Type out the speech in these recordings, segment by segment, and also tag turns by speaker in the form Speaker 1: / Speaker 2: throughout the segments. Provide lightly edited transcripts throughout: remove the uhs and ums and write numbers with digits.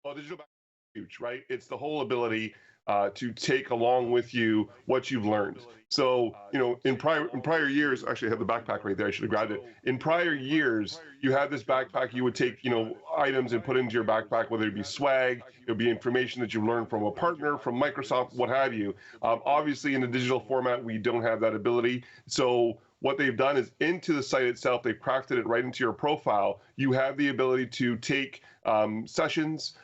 Speaker 1: Well, digital backpack is huge, right? It's the whole ability to take along with you what you've learned. So, in prior years, actually, I have the backpack right there. I should have grabbed it. In prior years, you had this backpack. You would take, items and put into your backpack, whether it be swag, it would be information that you learned from a partner, from Microsoft, what have you. Obviously, in the digital format, we don't have that ability. So what they've done is into the site itself, they've crafted it right into your profile. You have the ability to take sessions,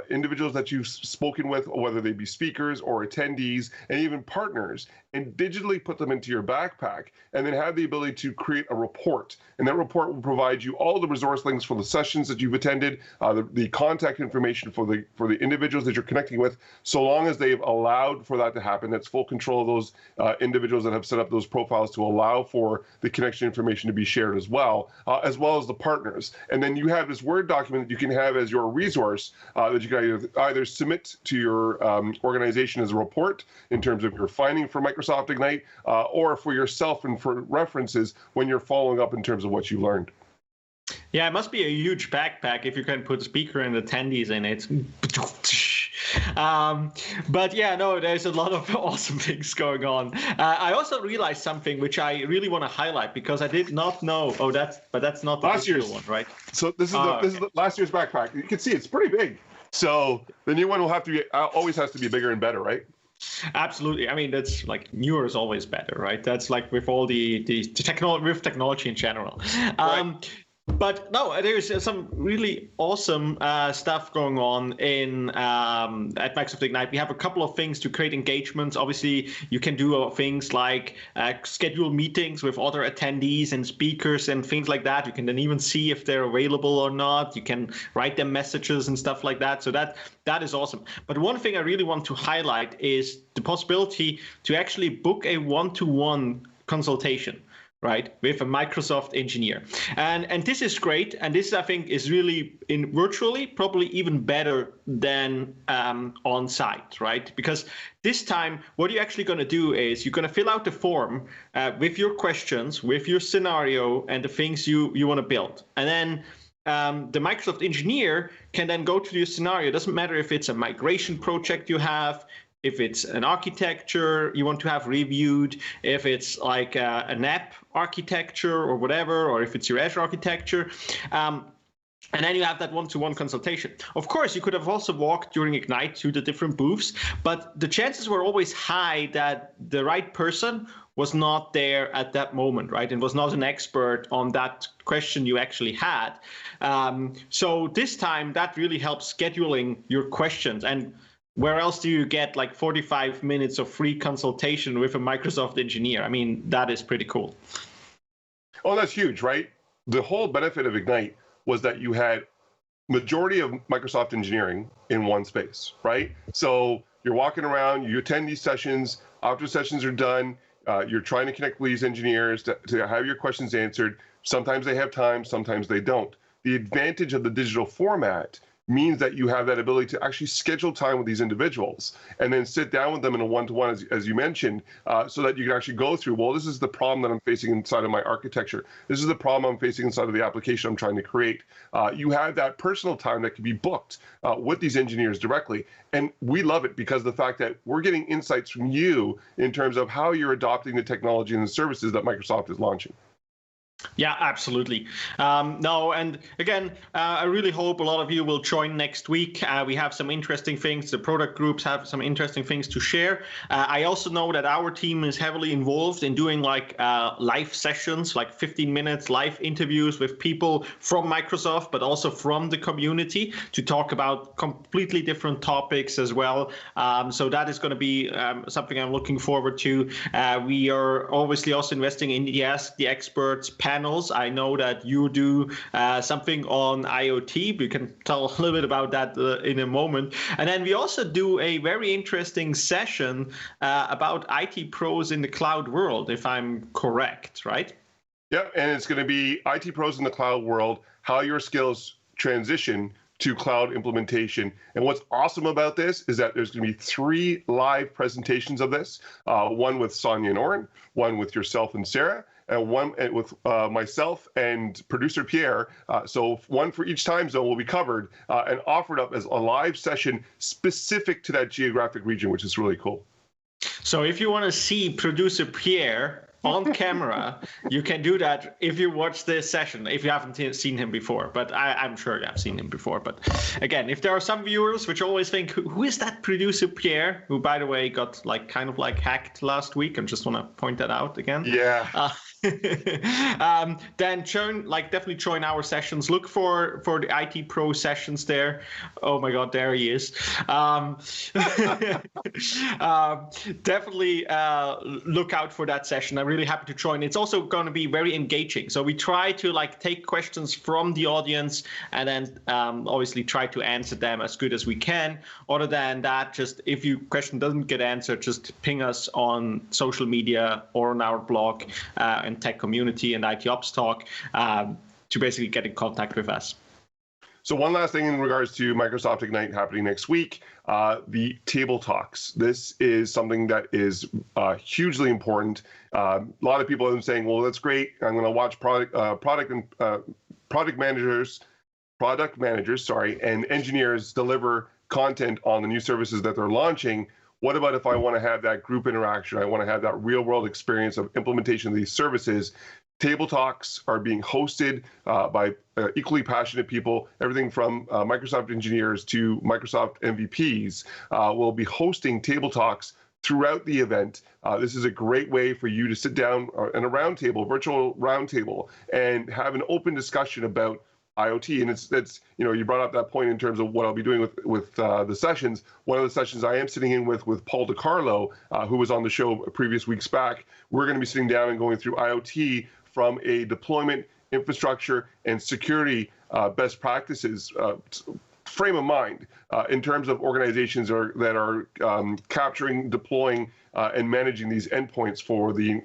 Speaker 1: individuals that you've spoken with, whether they be speakers or attendees, and even partners, and digitally put them into your backpack, and then have the ability to create a report. And that report will provide you all the resource links for the sessions that you've attended, the contact information for the individuals that you're connecting with, so long as they've allowed for that to happen. That's full control of those individuals that have set up those profiles to allow for the connection information to be shared as well as the partners. And then you have this Word document that you can have as your resource that you can either submit to your organization as a report in terms of your finding for Microsoft Ignite, or for yourself and for references when you're following up in terms of what you learned.
Speaker 2: Yeah, it must be a huge backpack if you can put speaker and attendees in it. But yeah, no, there's a lot of awesome things going on. I also realized something which I really want to highlight because I did not know. Oh, that's not the
Speaker 1: last year's
Speaker 2: one, right?
Speaker 1: So this is the last year's backpack. You can see it's pretty big. So the new one will have to be always has to be bigger and better, right?
Speaker 2: Absolutely. I mean, that's like newer is always better, right? That's like with all the technology in general.
Speaker 1: Right.
Speaker 2: But no, there's some really awesome stuff going on at Microsoft Ignite. We have a couple of things to create engagements. Obviously, you can do things like schedule meetings with other attendees and speakers and things like that. You can then even see if they're available or not. You can write them messages and stuff like that. So that is awesome. But one thing I really want to highlight is the possibility to actually book a one-to-one consultation, right, with a Microsoft engineer. And this is great. And this, I think, is really in virtually probably even better than on site, right? Because this time, what you're actually going to do is you're going to fill out the form with your questions, with your scenario, and the things you want to build. And then the Microsoft engineer can then go to your scenario. It doesn't matter if it's a migration project you have, if it's an architecture you want to have reviewed, if it's like an app architecture or whatever, or if it's your Azure architecture. And then you have that one-to-one consultation. Of course, you could have also walked during Ignite to the different booths, but the chances were always high that the right person was not there at that moment, right? And was not an expert on that question you actually had. So this time, that really helps scheduling your questions. And where else do you get like 45 minutes of free consultation with a Microsoft engineer? I mean, that is pretty cool.
Speaker 1: Oh, that's huge, right? The whole benefit of Ignite was that you had majority of Microsoft engineering in one space, right? So you're walking around, you attend these sessions, after sessions are done, you're trying to connect with these engineers to have your questions answered. Sometimes they have time, sometimes they don't. The advantage of the digital format means that you have that ability to actually schedule time with these individuals and then sit down with them in a one-to-one, as you mentioned, so that you can actually go through, well, this is the problem that I'm facing inside of my architecture. This is the problem I'm facing inside of the application I'm trying to create. You have that personal time that can be booked with these engineers directly. And we love it because of the fact that we're getting insights from you in terms of how you're adopting the technology and the services that Microsoft is launching.
Speaker 2: Yeah, absolutely. No, and again, I really hope a lot of you will join next week. We have some interesting things. The product groups have some interesting things to share. I also know that our team is heavily involved in doing like live sessions, like 15 minutes live interviews with people from Microsoft, but also from the community to talk about completely different topics as well. So that is going to be something I'm looking forward to. We are obviously also investing in the Ask the Experts panels. I know that you do something on IoT. We can tell a little bit about that in a moment. And then we also do a very interesting session about IT pros in the cloud world, if I'm correct, right?
Speaker 1: Yeah, and it's going to be IT pros in the cloud world, how your skills transition to cloud implementation. And what's awesome about this is that there's going to be 3 live presentations of this, one with Sonia and Oren, one with yourself and Sarah, and one with myself and producer Pierre. So one for each time zone will be covered and offered up as a live session specific to that geographic region, which is really cool.
Speaker 2: So if you want to see producer Pierre on camera, you can do that if you watch this session, if you haven't seen him before. But I'm sure you have seen him before. But again, if there are some viewers which always think, who is that producer Pierre, who, by the way, got kind of hacked last week, and just want to point that out again.
Speaker 1: Yeah.
Speaker 2: Then definitely join our sessions. Look for the IT Pro sessions there. Oh my God, there he is. Definitely look out for that session. I'm really happy to join. It's also going to be very engaging. So we try to take questions from the audience and then obviously try to answer them as good as we can. Other than that, just if your question doesn't get answered, just ping us on social media or on our blog and Tech Community and IT Ops Talk to basically get in contact with us.
Speaker 1: So one last thing in regards to Microsoft Ignite happening next week, the table talks. This is something that is hugely important. A lot of people have been saying, well, that's great. I'm going to watch product managers, and engineers deliver content on the new services that they're launching. What about if I want to have that group interaction? I want to have that real world experience of implementation of these services. Table talks are being hosted by equally passionate people. Everything from Microsoft engineers to Microsoft MVPs will be hosting table talks throughout the event. This is a great way for you to sit down in a virtual roundtable, and have an open discussion about IoT. And it's you brought up that point in terms of what I'll be doing with the sessions. One of the sessions I am sitting in with Paul DiCarlo, who was on the show previous weeks back. We're going to be sitting down and going through IoT from a deployment, infrastructure, and security best practices frame of mind in terms of organizations that are capturing, deploying, and managing these endpoints for the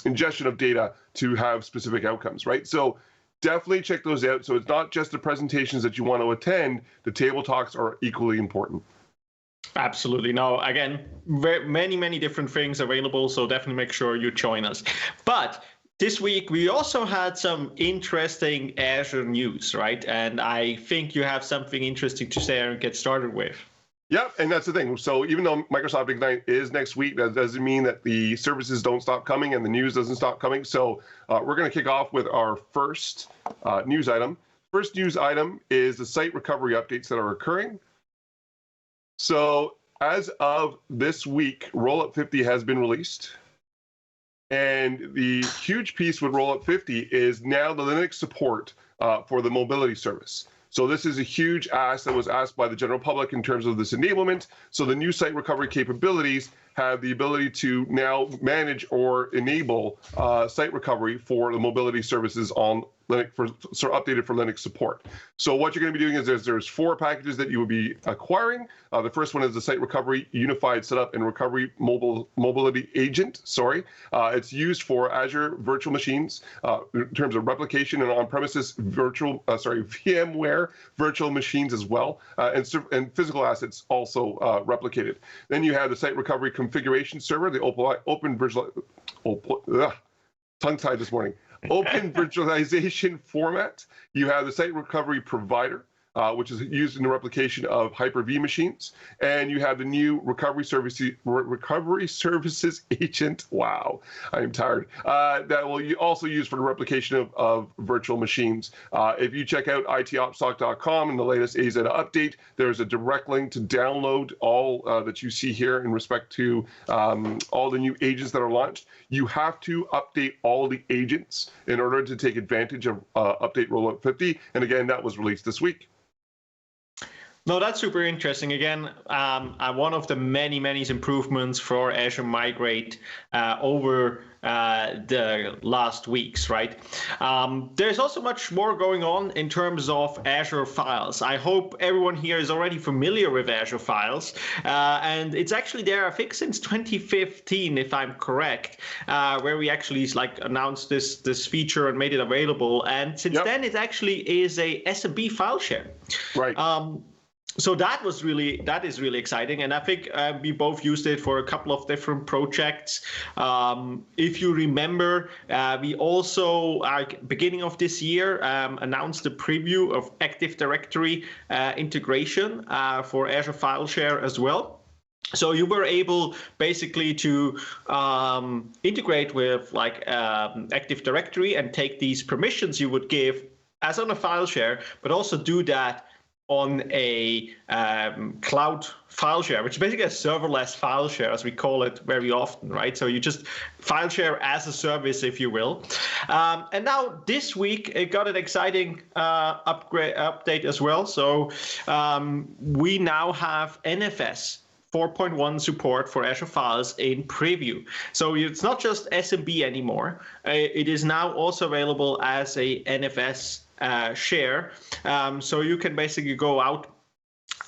Speaker 1: ingestion of data to have specific outcomes, right? So definitely check those out. So it's not just the presentations that you want to attend. The table talks are equally important.
Speaker 2: Absolutely. No, again, many different things available. So definitely make sure you join us. But this week, we also had some interesting Azure news, right? And I think you have something interesting to say and get started with.
Speaker 1: Yep, and that's the thing. So even though Microsoft Ignite is next week, that doesn't mean that the services don't stop coming and the news doesn't stop coming. So we're going to kick off with our first news item. First news item is the site recovery updates that are occurring. So as of this week, Rollup 50 has been released. And the huge piece with Rollup 50 is now the Linux support for the mobility service. So this is a huge ask that was asked by the general public in terms of this enablement. So the new site recovery capabilities have the ability to now manage or enable site recovery for the mobility services on Linux, updated for Linux support. So what you're going to be doing is there's 4 packages that you will be acquiring. The first one is the Site Recovery Unified Setup and Recovery Mobility Agent. It's used for Azure virtual machines in terms of replication and on-premises VMware virtual machines as well, and physical assets also replicated. Then you have the Site Recovery Configuration Server, the open tongue-tied this morning. Open virtualization format. You have the Site Recovery Provider, which is used in the replication of Hyper-V machines, and you have the new Recovery Services Agent. Wow, I am tired. That will also use for the replication of virtual machines. If you check out itopstalk.com and the latest AZ update, there's a direct link to download all that you see here in respect to all the new agents that are launched. You have to update all the agents in order to take advantage of update Rollup 50, and again, that was released this week.
Speaker 2: No, that's super interesting. Again, one of the many improvements for Azure Migrate over the last weeks, right? There's also much more going on in terms of Azure Files. I hope everyone here is already familiar with Azure Files, and it's actually there, I think, since 2015, if I'm correct, where we actually announced this feature and made it available. And since then, it actually is a SMB file share.
Speaker 1: Right.
Speaker 2: So that is really exciting, and I think we both used it for a couple of different projects. If you remember, we also beginning of this year announced a preview of Active Directory integration for Azure File Share as well. So you were able basically to integrate with like Active Directory and take these permissions you would give as on a file share, but also do that on a cloud file share, which is basically a serverless file share, as we call it very often, right? So you just file share as a service, if you will. And now this week, it got an exciting update as well. So we now have NFS 4.1 support for Azure Files in preview. So it's not just SMB anymore. It is now also available as a NFS share. So you can basically go out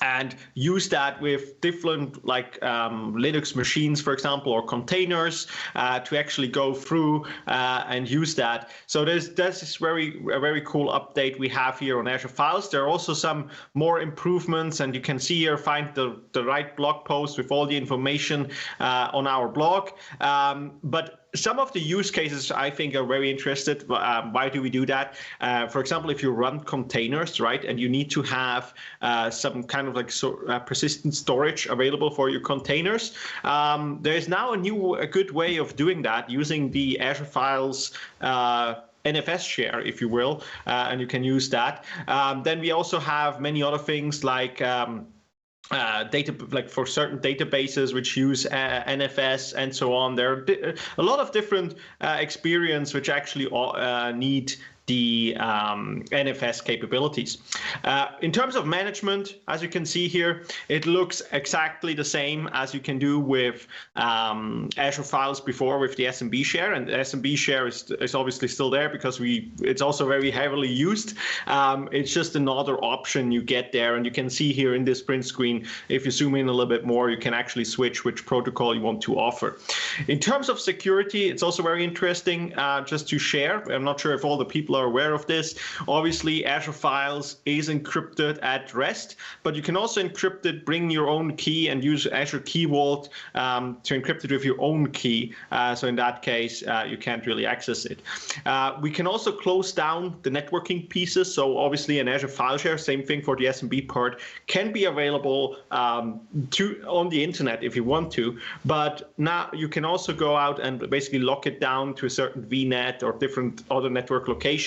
Speaker 2: and use that with different like Linux machines, for example, or containers to actually go through and use that. So there's this very cool update we have here on Azure Files. There are also some more improvements, and you can see here, find the right blog post with all the information on our blog. But some of the use cases I think are very interesting. Why do we do that? For example, if you run containers, right, and you need to have some kind of like persistent storage available for your containers, there's now a good way of doing that using the Azure Files NFS share, if you will, and you can use that. Then we also have many other things like data, like for certain databases which use NFS and so on. There are a lot of different experience which actually need the NFS capabilities. In terms of management, as you can see here, it looks exactly the same as you can do with Azure Files before with the SMB share, and the SMB share is obviously still there because it's also very heavily used. It's just another option you get there, and you can see here in this print screen, if you zoom in a little bit more, you can actually switch which protocol you want to offer. In terms of security, it's also very interesting just to share. I'm not sure if all the people are aware of this. Obviously, Azure Files is encrypted at rest, but you can also encrypt it, bring your own key, and use Azure Key Vault to encrypt it with your own key. So in that case, you can't really access it. We can also close down the networking pieces. So obviously, an Azure File Share, same thing for the SMB part, can be available on the internet if you want to. But now you can also go out and basically lock it down to a certain VNet or different other network locations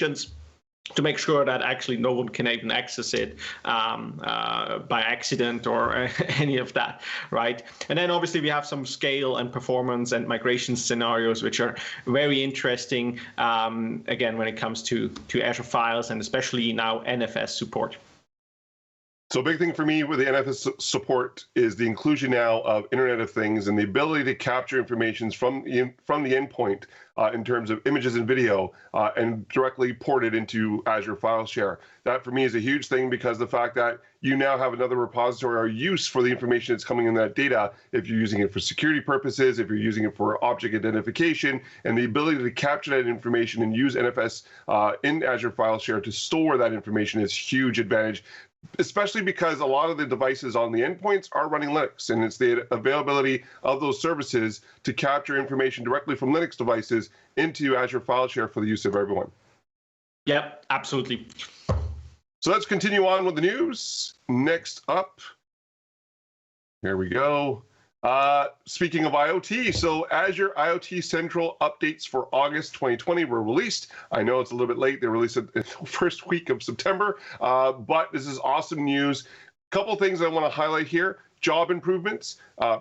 Speaker 2: to make sure that actually no one can even access it by accident or any of that, right? And then obviously we have some scale and performance and migration scenarios, which are very interesting, again, when it comes to Azure Files and especially now NFS support.
Speaker 1: So a big thing for me with the NFS support is the inclusion now of Internet of Things and the ability to capture information from the endpoint in terms of images and video and directly port it into Azure File Share. That for me is a huge thing because the fact that you now have another repository or use for the information that's coming in that data, if you're using it for security purposes, if you're using it for object identification, and the ability to capture that information and use NFS in Azure File Share to store that information is a huge advantage, especially because a lot of the devices on the endpoints are running Linux, and it's the availability of those services to capture information directly from Linux devices into Azure File Share for the use of everyone.
Speaker 2: Yep, absolutely.
Speaker 1: So let's continue on with the news. Next up, here we go. Speaking of IoT, so Azure IoT Central updates for August 2020 were released. I know it's a little bit late. They released it the first week of September, but this is awesome news. Couple things I want to highlight here. Job improvements.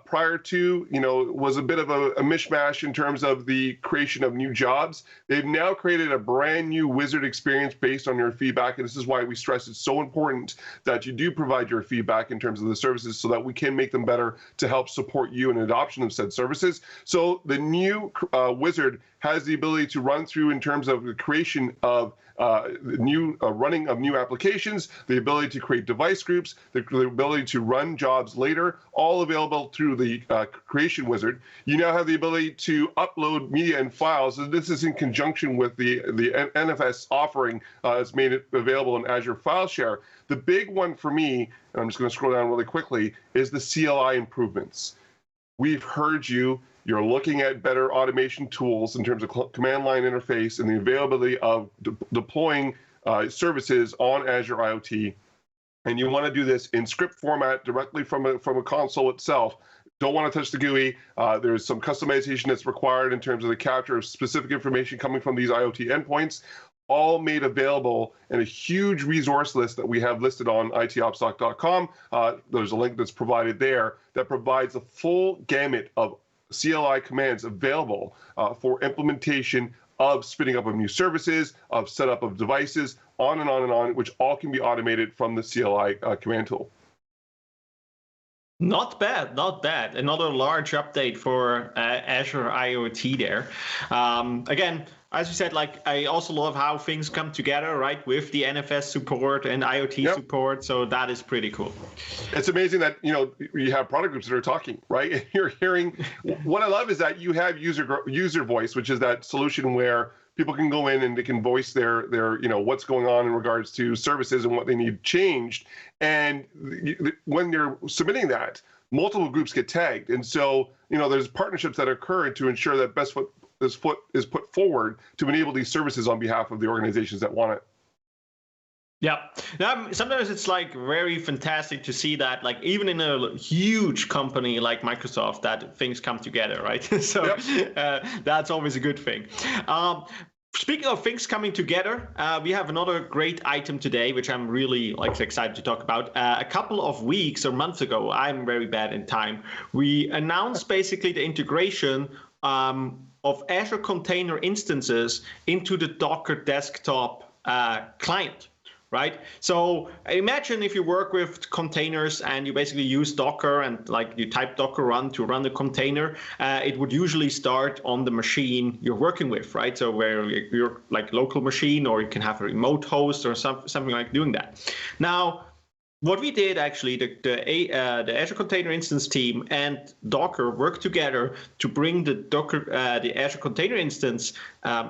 Speaker 1: Prior to, was a bit of a mishmash in terms of the creation of new jobs. They've now created a brand new wizard experience based on your feedback, and this is why we stress it's so important that you do provide your feedback in terms of the services so that we can make them better to help support you in adoption of said services. So the new wizard has the ability to run through in terms of the creation of running of new applications, the ability to create device groups, the ability to run jobs later, all available through the creation wizard. You now have the ability to upload media and files, and this is in conjunction with the NFS offering that's made it available in Azure File Share. The big one for me, and I'm just going to scroll down really quickly, is the CLI improvements. We've heard you. You're looking at better automation tools in terms of command line interface and the availability of deploying services on Azure IoT. And you want to do this in script format directly from a console itself. Don't want to touch the GUI. There's some customization that's required in terms of the capture of specific information coming from these IoT endpoints, all made available in a huge resource list that we have listed on itopsdoc.com. There's a link that's provided there that provides a full gamut of CLI commands available for implementation of spinning up of new services, of setup of devices, on and on and on, which all can be automated from the CLI command tool.
Speaker 2: Not bad, not bad. Another large update for Azure IoT there. Again, as you said, like I also love how things come together, right, with the NFS support and IoT support. So that is pretty cool.
Speaker 1: It's amazing that you have product groups that are talking, right? And you're hearing. What I love is that you have user voice, which is that solution where people can go in and they can voice their what's going on in regards to services and what they need changed. And when you're submitting that, multiple groups get tagged, and so there's partnerships that occur to ensure that best foot is put forward to enable these services on behalf of the organizations that want it.
Speaker 2: Yeah. Now, sometimes it's like very fantastic to see that, like even in a huge company like Microsoft, that things come together, right? So that's always a good thing. Speaking of things coming together, we have another great item today, which I'm really excited to talk about. A couple of weeks or months ago, I'm very bad in time, we announced basically the integration of Azure Container Instances into the Docker desktop client. Right. So imagine if you work with containers and you basically use Docker and you type Docker run to run the container, it would usually start on the machine you're working with, right? So where you're local machine, or you can have a remote host or something like doing that. Now, what we did actually, the Azure Container Instance team and Docker worked together to bring the Azure Container Instance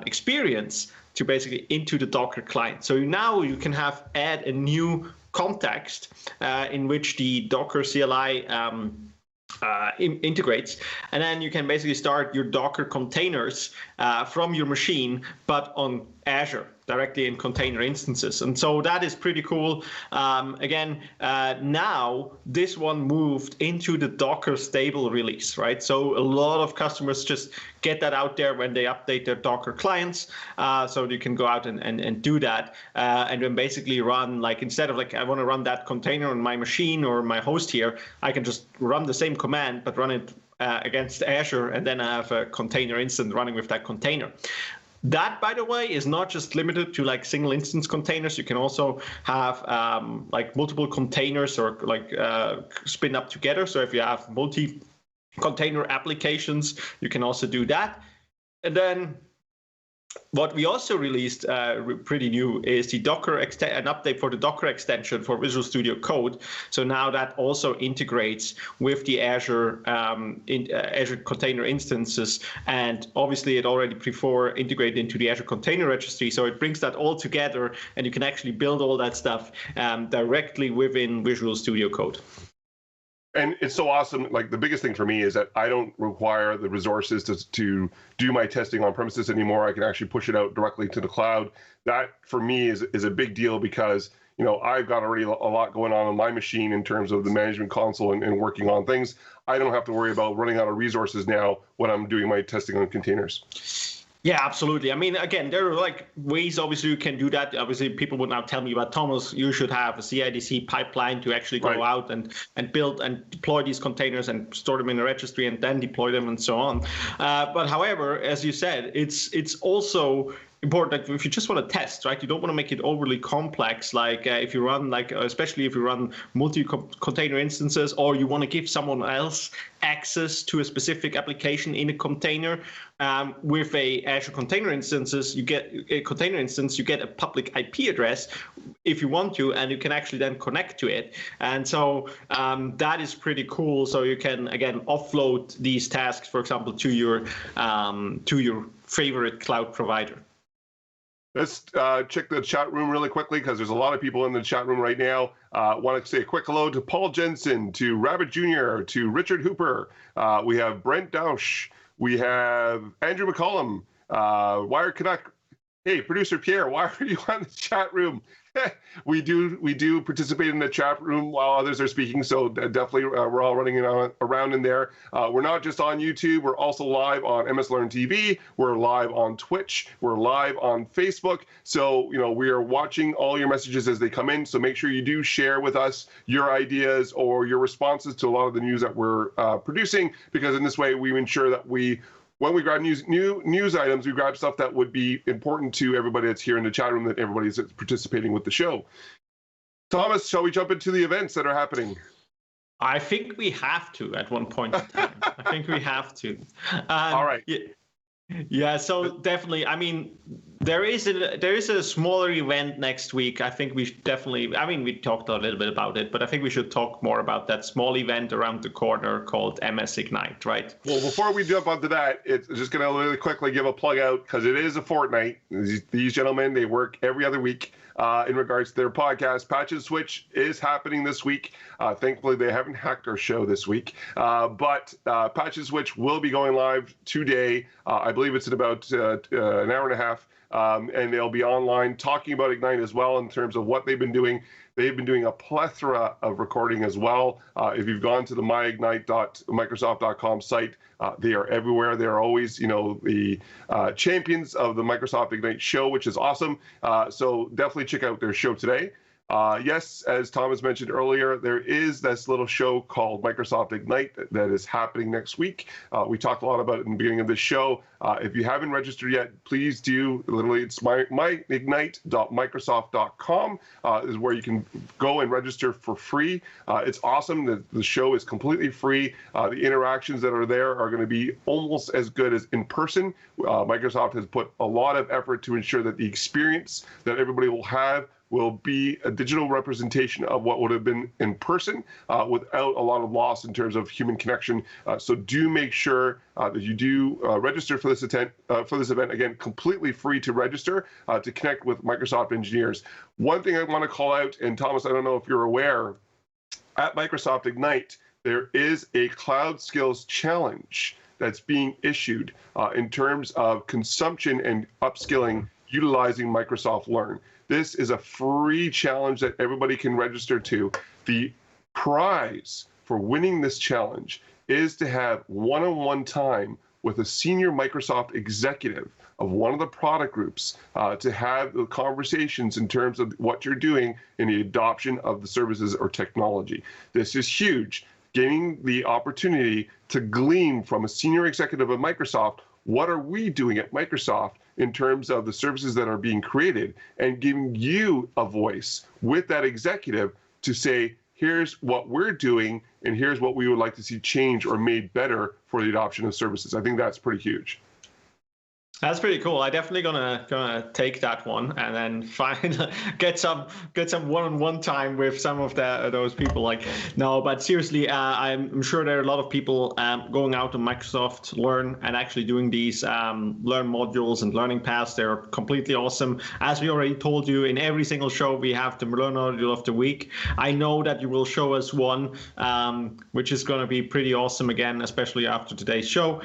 Speaker 2: experience to basically into the Docker client. So now you can add a new context in which the Docker CLI integrates, and then you can basically start your Docker containers from your machine, but on Azure directly in container instances. And so that is pretty cool. Again, now this one moved into the Docker stable release, right? So a lot of customers just get that out there when they update their Docker clients. So you can go out and do that. And then basically run, instead of I want to run that container on my machine or my host here, I can just run the same command, but run it against Azure, and then I have a container instance running with that container. That, by the way, is not just limited to single instance containers. You can also have multiple containers or spin up together. So if you have multi-container applications, you can also do that. And then what we also released pretty new is the Docker an update for the Docker extension for Visual Studio Code. So now that also integrates with the Azure Azure Container Instances, and obviously it already before integrated into the Azure Container Registry. So it brings that all together, and you can actually build all that stuff directly within Visual Studio Code.
Speaker 1: And it's so awesome. The biggest thing for me is that I don't require the resources to do my testing on premises anymore. I can actually push it out directly to the cloud. That for me is a big deal, because I've got already a lot going on my machine in terms of the management console and working on things. I don't have to worry about running out of resources now when I'm doing my testing on containers.
Speaker 2: Yeah, absolutely. I mean, again, there are ways, obviously, you can do that. Obviously, people would now tell me, but Thomas, you should have a CI/CD pipeline to actually go out and build and deploy these containers and store them in a registry and then deploy them and so on. But however, as you said, it's also important that if you just want to test, right, you don't want to make it overly complex. Like if you run, like especially if you run multi-container instances, or you want to give someone else access to a specific application in a container. With a Azure container instances, you get a container instance, you get a public IP address if you want to, and you can actually then connect to it. And so that is pretty cool. So you can again offload these tasks, for example, to your favorite cloud provider.
Speaker 1: Let's check the chat room really quickly because there's a lot of people in the chat room right now. Want to say a quick hello to Paul Jensen, to Rabbit Jr., to Richard Hooper. We have Brent Dausch. We have Andrew McCollum, Wire Canuck. Hey, producer Pierre, why are you on the chat room? we do participate in the chat room while others are speaking, so definitely we're all running around in there. We're not just on YouTube, we're also live on MS Learn TV, we're live on Twitch, we're live on Facebook. So, we are watching all your messages as they come in, so make sure you do share with us your ideas or your responses to a lot of the news that we're producing, because in this way we ensure that when we grab new news items, we grab stuff that would be important to everybody that's here in the chat room, that everybody's participating with the show. Thomas, shall we jump into the events that are happening?
Speaker 2: I think we have to at one point in time. I think we have to.
Speaker 1: All right.
Speaker 2: Yeah, so definitely. I mean, there is a smaller event next week. I think we should definitely. I mean, we talked a little bit about it, but I think we should talk more about that small event around the corner called MS Ignite, right?
Speaker 1: Well, before we jump onto that, it's just going to really quickly give a plug out because it is a fortnight. These gentlemen, they work every other week. In regards to their podcast, Patch and Switch is happening this week. Thankfully, they haven't hacked our show this week. But Patch and Switch will be going live today. I believe it's in about an hour and a half. And they'll be online talking about Ignite as well in terms of what they've been doing. They've been doing a plethora of recording as well. If you've gone to the myignite.microsoft.com site, they are everywhere. They're always, the champions of the Microsoft Ignite show, which is awesome. So definitely check out their show today. Yes, as Thomas mentioned earlier, there is this little show called Microsoft Ignite that is happening next week. We talked a lot about it in the beginning of this show. If you haven't registered yet, please do. Literally, it's myignite.microsoft.com is where you can go and register for free. It's awesome. The show is completely free. The interactions that are there are going to be almost as good as in person. Microsoft has put a lot of effort to ensure that the experience that everybody will have will be a digital representation of what would have been in person without a lot of loss in terms of human connection. So do make sure that you do register for this event. Again, completely free to register to connect with Microsoft engineers. One thing I want to call out, and Thomas, I don't know if you're aware, at Microsoft Ignite, there is a Cloud Skills Challenge that's being issued in terms of consumption and upskilling utilizing Microsoft Learn. This is a free challenge that everybody can register to. The prize for winning this challenge is to have one-on-one time with a senior Microsoft executive of one of the product groups to have the conversations in terms of what you're doing in the adoption of the services or technology. This is huge. Getting the opportunity to glean from a senior executive of Microsoft, what are we doing at Microsoft in terms of the services that are being created, and giving you a voice with that executive to say, here's what we're doing, and here's what we would like to see change or made better for the adoption of services. I think that's pretty huge.
Speaker 2: That's pretty cool. I definitely gonna take that one and then get some one-on-one time with some of those people. But seriously, I'm sure there are a lot of people going out to Microsoft Learn and actually doing these Learn modules and learning paths. They're completely awesome. As we already told you, in every single show we have the Learn module of the week. I know that you will show us one, which is going to be pretty awesome again, especially after today's show.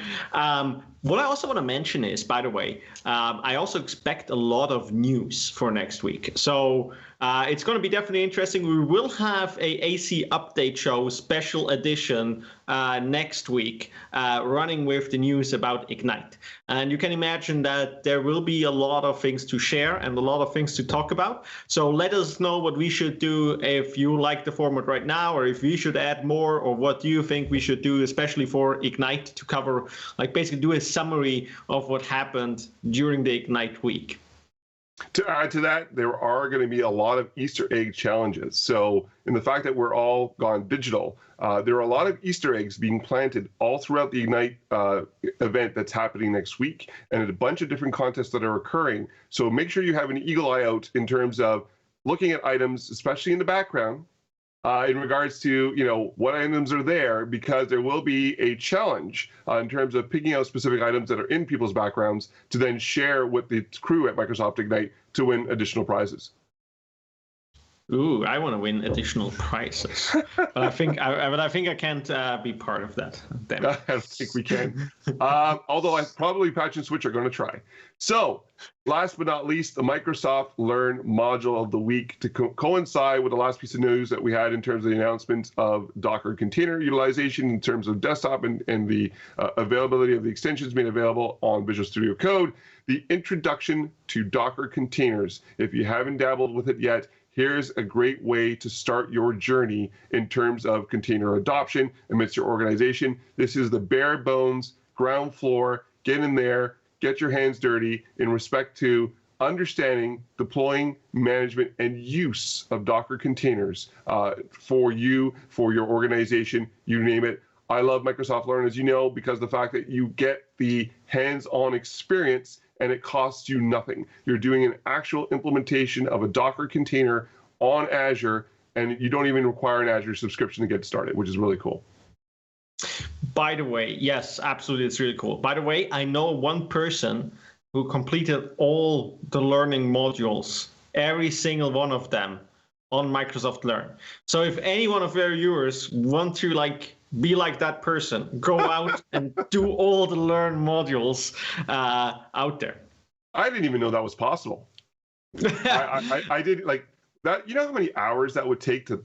Speaker 2: What I also want to mention is, by the way, I also expect a lot of news for next week. So it's going to be definitely interesting. We will have a AC update show special edition next week, running with the news about Ignite. And you can imagine that there will be a lot of things to share and a lot of things to talk about. So let us know what we should do if you like the format right now, or if we should add more, or what do you think we should do, especially for Ignite, to cover, basically do a summary of what happened during the Ignite week.
Speaker 1: To add to that, there are going to be a lot of Easter egg challenges. So, in the fact that we're all gone digital, there are a lot of Easter eggs being planted all throughout the Ignite event that's happening next week, and a bunch of different contests that are occurring. So make sure you have an eagle eye out in terms of looking at items, especially in the background, in regards to what items are there, because there will be a challenge in terms of picking out specific items that are in people's backgrounds to then share with the crew at Microsoft Ignite to win additional prizes.
Speaker 2: Ooh, I want to win additional prizes, but I think I can't be part of that. Damn it.
Speaker 1: I don't think we can. Although probably Patch and Switch are going to try. So, last but not least, the Microsoft Learn module of the week to coincide with the last piece of news that we had in terms of the announcement of Docker container utilization in terms of desktop and the availability of the extensions made available on Visual Studio Code. The introduction to Docker containers. If you haven't dabbled with it yet, here's a great way to start your journey in terms of container adoption amidst your organization. This is the bare bones, ground floor, get in there, get your hands dirty in respect to understanding, deploying, management, and use of Docker containers for you, for your organization, you name it. I love Microsoft Learn, as you know, because the fact that you get the hands-on experience and it costs you nothing. You're doing an actual implementation of a Docker container on Azure, and you don't even require an Azure subscription to get started, which is really cool.
Speaker 2: By the way, yes, absolutely, it's really cool. By the way, I know one person who completed all the learning modules, every single one of them, on Microsoft Learn. So if any one of your viewers want to be like that person, go out and do all the Learn modules out there.
Speaker 1: I didn't even know that was possible. I did like that. You know how many hours that would take to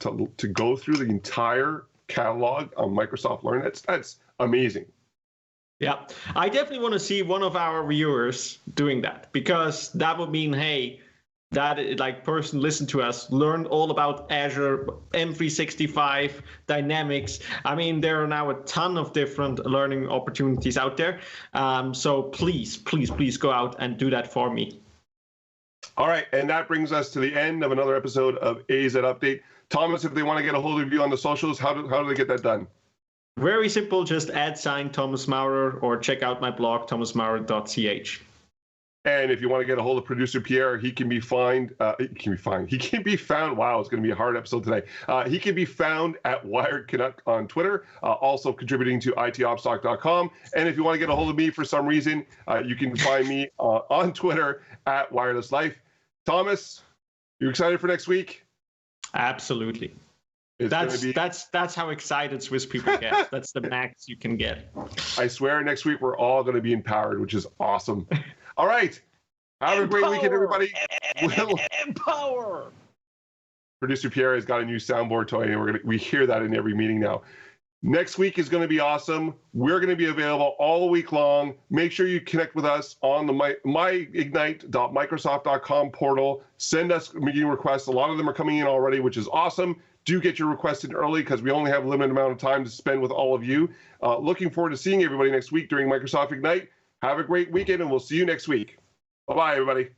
Speaker 1: go through the entire catalog on Microsoft Learn? That's amazing.
Speaker 2: Yeah, I definitely want to see one of our viewers doing that, because that would mean, hey, that person listened to us, learned all about Azure, M365, Dynamics. I mean, there are now a ton of different learning opportunities out there. So please, please, please go out and do that for me.
Speaker 1: All right, and that brings us to the end of another episode of AZ Update. Thomas, if they want to get a hold of you on the socials, how do they get that done?
Speaker 2: Very simple, just @ Thomas Maurer or check out my blog, thomasmaurer.ch.
Speaker 1: And if you want to get a hold of producer Pierre, he can be found. Wow, it's going to be a hard episode today. He can be found at Wired Canuck on Twitter, also contributing to itopstock.com. And if you want to get a hold of me for some reason, you can find me on Twitter at Wireless Life. Thomas, you excited for next week?
Speaker 2: Absolutely. That's how excited Swiss people get. That's the max you can get.
Speaker 1: I swear next week we're all going to be empowered, which is awesome. All right. Have a great weekend, everybody.
Speaker 2: Empower.
Speaker 1: Producer Pierre has got a new soundboard toy, and we hear that in every meeting now. Next week is going to be awesome. We're going to be available all week long. Make sure you connect with us on the myignite.microsoft.com portal. Send us meeting requests. A lot of them are coming in already, which is awesome. Do get your requests in early, because we only have a limited amount of time to spend with all of you. Looking forward to seeing everybody next week during Microsoft Ignite. Have a great weekend, and we'll see you next week. Bye-bye, everybody.